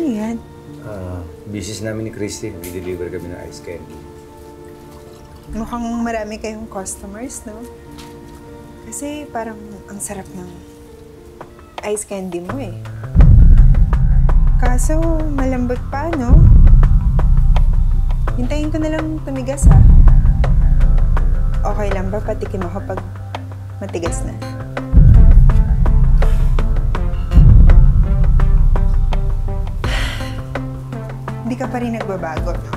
Ano yan? Business namin ni Christy. Nag-deliver kami ng ice candy. Mukhang marami kayong customers, no? Kasi parang ang sarap ng ice candy mo eh. Kaso malambot pa, no? Hintayin ko na lang tumigas, ha? Okay lang ba patikim ako pag matigas na? Hindi ka pa rin nagbabago, no?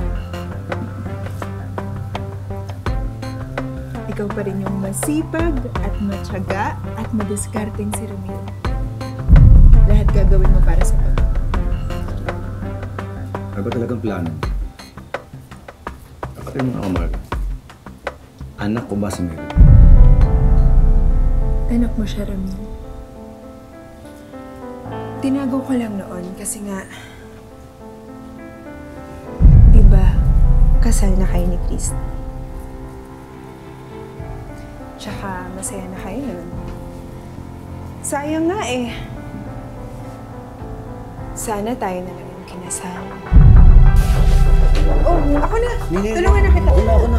Ikaw pa rin yung masipag at matyaga at madiskarteng si Ramiro. Lahat gagawin mo para sa pag. Ano ba talagang plano? Kapatid mo ako, Marga. Anak ko ba si Miro? Anak mo siya, Ramiro. Tinago ko lang noon kasi nga kasal na kayo ni Christy. Tsaka masaya na kayo nun. Sayang nga eh. Sana tayo na lang yung kinasal. Oh, ako na! Tulungan na kita. Ako na.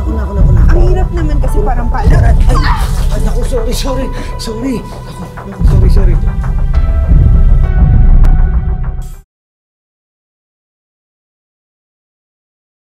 Ang hirap naman kasi parang pala. Ay, naku, sorry. Naku, sorry.